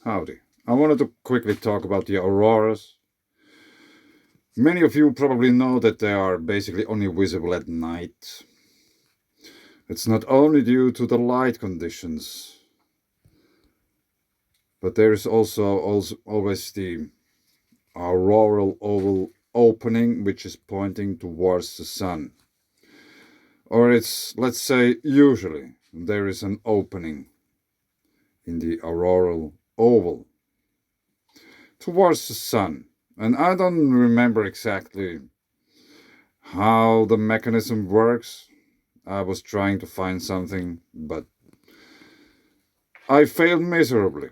Howdy. I wanted to quickly talk about the auroras. Many of you probably know that they are basically only visible at night. It's not only due to the light conditions, but there is also always the auroral oval opening, which is pointing towards the sun. Or let's say, usually there is an opening in the auroral oval towards the sun. And I don't remember exactly how the mechanism works. I was trying to find something, but I failed miserably.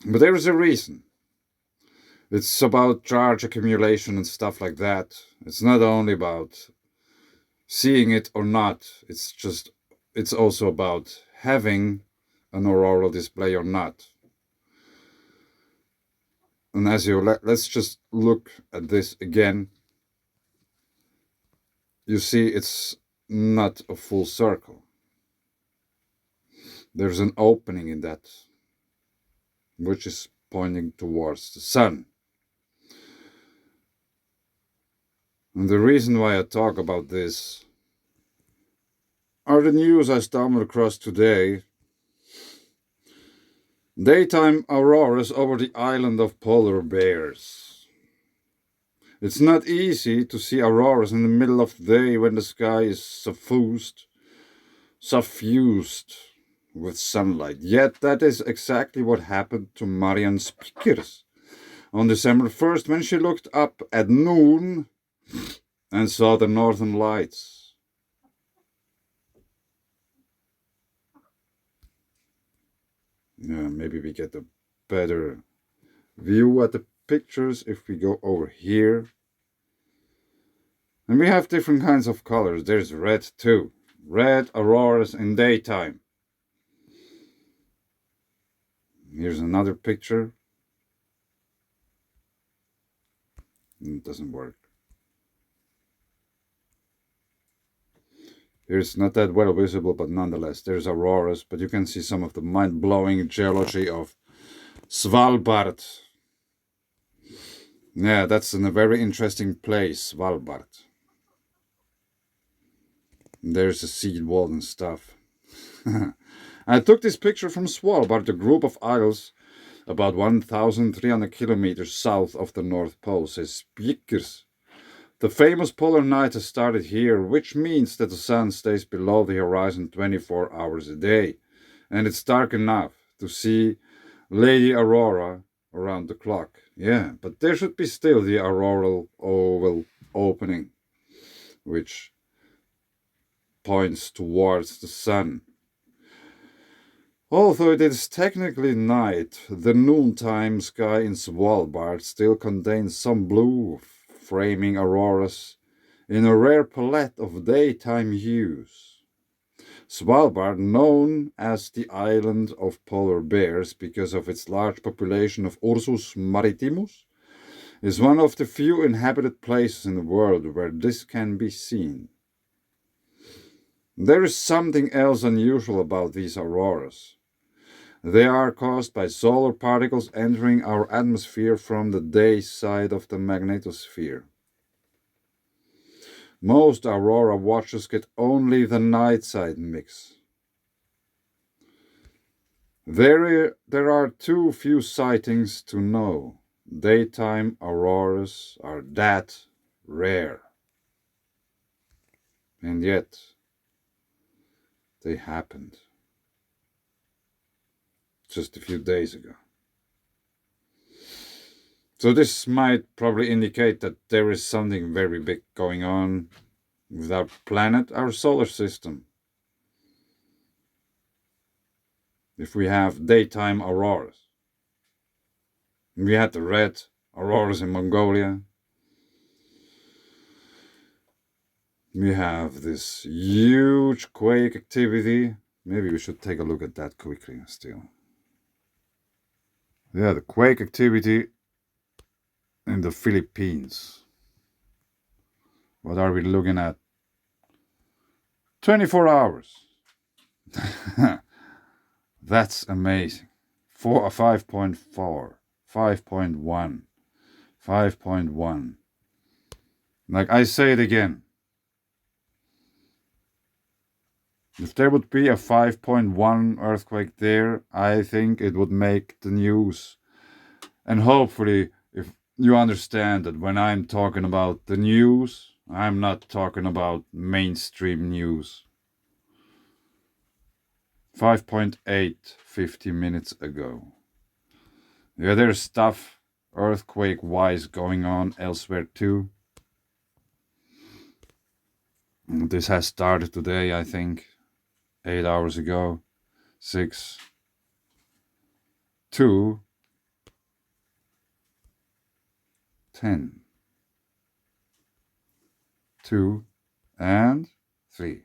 But there is a reason. It's about charge accumulation and stuff like that. It's not only about seeing it or not. It's also about having an auroral display or not. And let's just look at this again. You see, it's not a full circle. There's an opening in that, which is pointing towards the sun. And the reason why I talk about this are the news I stumbled across today. Daytime auroras over the island of polar bears. It's not easy to see auroras in the middle of the day when the sky is suffused with sunlight. Yet that is exactly what happened to Marianne Spiekers on December 1st when she looked up at noon and saw the northern lights. Yeah, maybe we get a better view at the pictures if we go over here. And we have different kinds of colors. There's red too. Red auroras in daytime. Here's another picture. It doesn't work. Here's not that well visible, but nonetheless, there's auroras. But you can see some of the mind-blowing geology of Svalbard. Yeah, that's in a very interesting place, Svalbard. There's a seed wall and stuff. I took this picture from Svalbard, a group of isles about 1,300 kilometers south of the North Pole, says Spiekers. The famous polar night has started here, which means that the sun stays below the horizon 24 hours a day, and it's dark enough to see Lady Aurora around the clock. Yeah, but there should be still the auroral oval opening, which points towards the sun. Although it is technically night, the noontime sky in Svalbard still contains some blue, framing auroras in a rare palette of daytime hues. Svalbard, known as the island of polar bears because of its large population of Ursus maritimus, is one of the few inhabited places in the world where this can be seen. There is something else unusual about these auroras. They are caused by solar particles entering our atmosphere from the day side of the magnetosphere. Most aurora watchers get only the night side mix. There are too few sightings to know. Daytime auroras are that rare. And yet, they happened just a few days ago. So this might probably indicate that there is something very big going on with our planet, our solar system. If we have daytime auroras. We had the red auroras in Mongolia. We have this huge quake activity. Maybe we should take a look at that quickly still. Yeah, the quake activity in the Philippines. What are we looking at? 24 hours. That's amazing. 5.4, 5.1, 5.1. Like I say it again. If there would be a 5.1 earthquake there, I think it would make the news. And hopefully, if you understand that when I'm talking about the news, I'm not talking about mainstream news. 5.8, 50 minutes ago. Yeah, there's stuff earthquake-wise going on elsewhere too. This has started today, I think. 8 hours ago. 6, 2, 10, 2, and 3.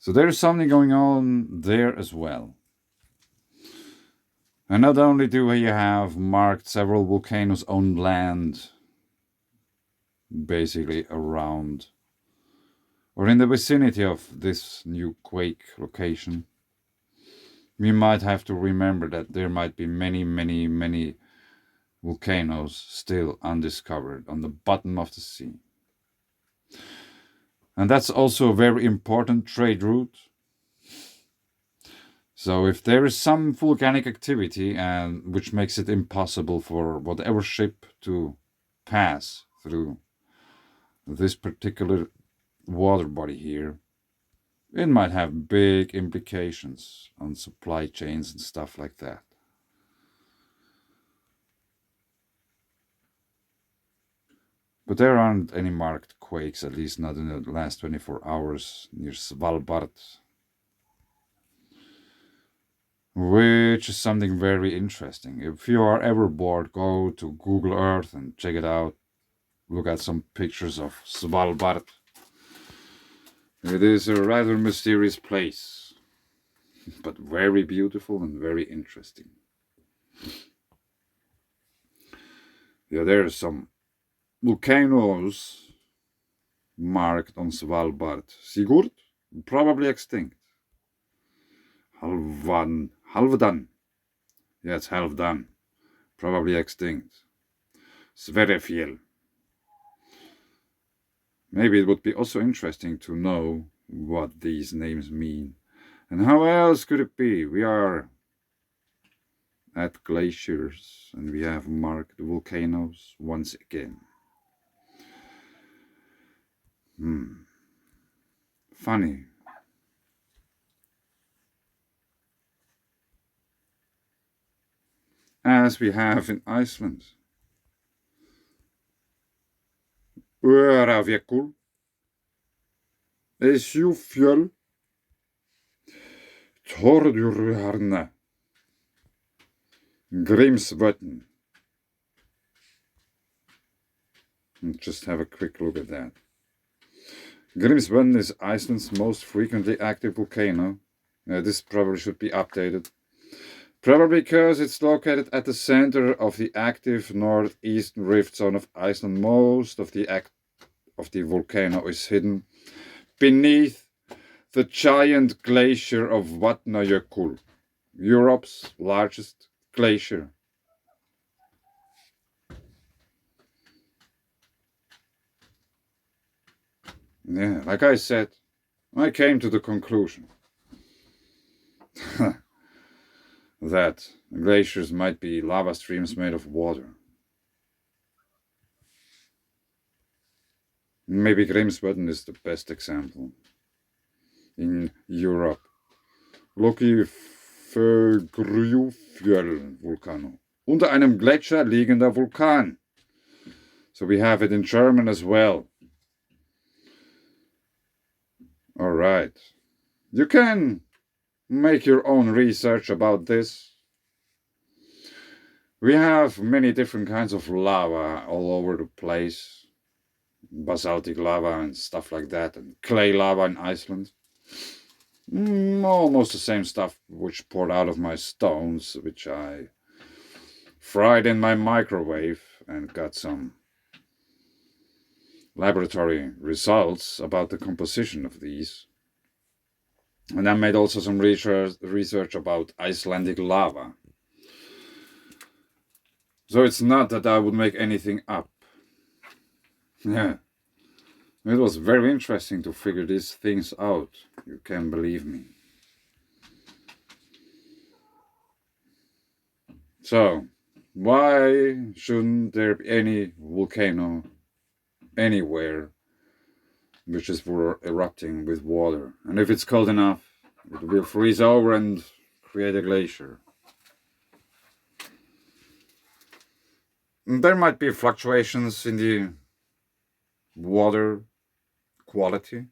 So there's something going on there as well. And not only do we have marked several volcanoes on land, basically around or in the vicinity of this new quake location, we might have to remember that there might be many volcanoes still undiscovered on the bottom of the sea. And that's also a very important trade route. So if there is some volcanic activity and which makes it impossible for whatever ship to pass through this particular water body here, it might have big implications on supply chains and stuff like that. But there aren't any marked quakes, at least not in the last 24 hours near Svalbard, which is something very interesting. If you are ever bored, go to Google Earth and check it out. Look at some pictures of Svalbard. It is a rather mysterious place, but very beautiful and very interesting. Yeah, there are some volcanoes marked on Svalbard. Sigurd, probably extinct. Halvdan. Yeah, it's Halvdan. Probably extinct. Sverefjell. Maybe it would be also interesting to know what these names mean. And how else could it be? We are at Glaciers and we have marked volcanoes once again. Funny. As we have in Iceland. Öravekul. Esjufjöll. Tordurharna. Grimsvötn. Just have a quick look at that. Grimsvötn is Iceland's most frequently active volcano. This probably should be updated. Probably because it's located at the center of the active northeastern rift zone of Iceland. Most of the volcano is hidden beneath the giant glacier of Vatnajökull, Europe's largest glacier. Yeah, like I said, I came to the conclusion that glaciers might be lava streams made of water. Maybe Grimsvötn is the best example. In Europe. Lokifjörl Volcano. Unter einem Gletscher liegender Vulkan. So we have it in German as well. All right. You can make your own research about this. We have many different kinds of lava all over the place. Basaltic lava and stuff like that, and clay lava in Iceland. Almost the same stuff which poured out of my stones, which I fried in my microwave and got some laboratory results about the composition of these. And I made also some research about Icelandic lava. So it's not that I would make anything up. Yeah. It was very interesting to figure these things out. You can believe me. So, why shouldn't there be any volcano anywhere which is for erupting with water? And if it's cold enough, it will freeze over and create a glacier. And there might be fluctuations in the water quality.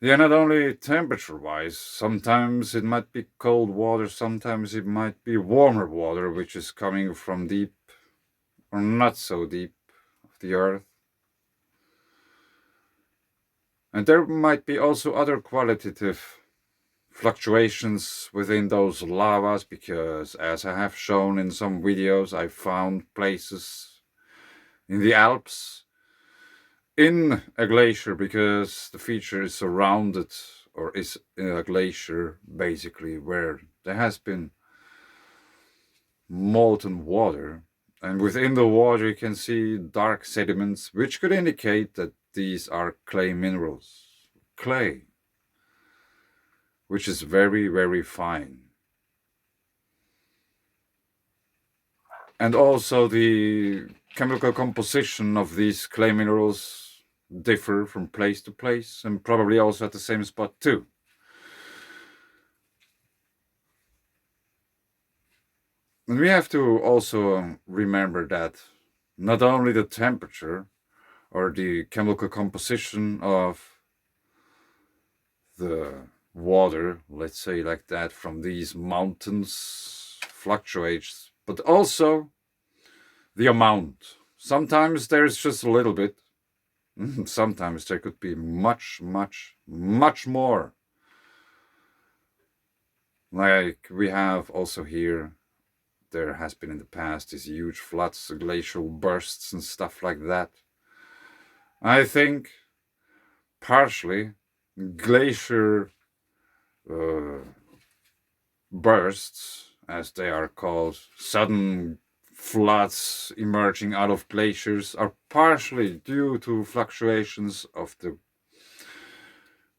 Yeah, not only temperature-wise, sometimes it might be cold water, sometimes it might be warmer water, which is coming from deep or not so deep of the earth. And there might be also other qualitative fluctuations within those lavas, because as I have shown in some videos, I found places in the Alps in a glacier, because the feature is surrounded or is in a glacier basically, where there has been molten water, and within the water you can see dark sediments, which could indicate that these are clay minerals. Clay, which is very, very fine. And also the chemical composition of these clay minerals differ from place to place, and probably also at the same spot too. And we have to also remember that not only the temperature or the chemical composition of the water, let's say like that, from these mountains fluctuates, but also the amount. Sometimes there's just a little bit. Sometimes there could be much, much, much more. Like we have also here, there has been in the past these huge floods, glacial bursts and stuff like that. I think partially glacier bursts, as they are called, sudden floods emerging out of glaciers, are partially due to fluctuations of the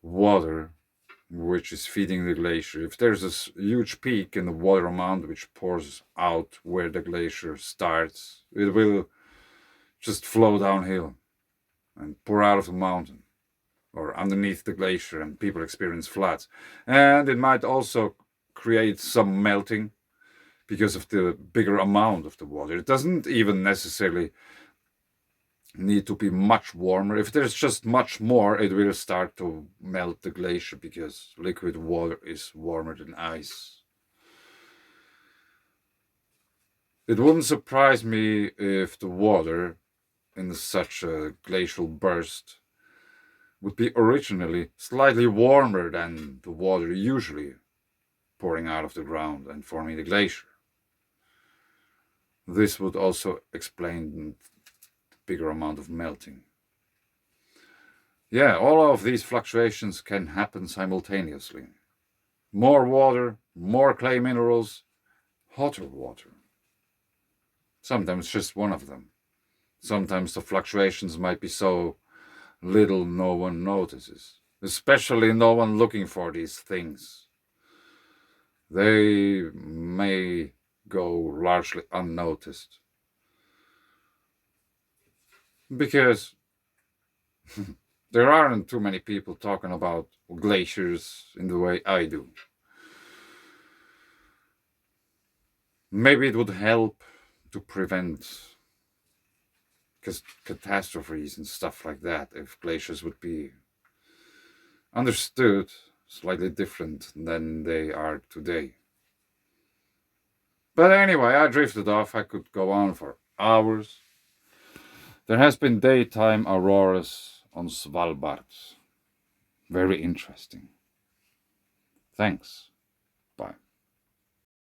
water which is feeding the glacier. If there's this huge peak in the water amount which pours out where the glacier starts, it will just flow downhill and pour out of the mountain or underneath the glacier, and people experience floods. And it might also create some melting because of the bigger amount of the water. It doesn't even necessarily need to be much warmer. If there's just much more, it will start to melt the glacier, because liquid water is warmer than ice. It wouldn't surprise me if the water in such a glacial burst would be originally slightly warmer than the water usually pouring out of the ground and forming the glacier. This would also explain the bigger amount of melting. Yeah, all of these fluctuations can happen simultaneously. More water, more clay minerals, hotter water. Sometimes just one of them. Sometimes the fluctuations might be so little no one notices, especially no one looking for these things. They may go largely unnoticed, because there aren't too many people talking about glaciers in the way I do. Maybe it would help to prevent catastrophes and stuff like that if glaciers would be understood slightly different than they are today. But anyway, I drifted off. I could go on for hours. There has been daytime auroras on Svalbard. Very interesting. Thanks.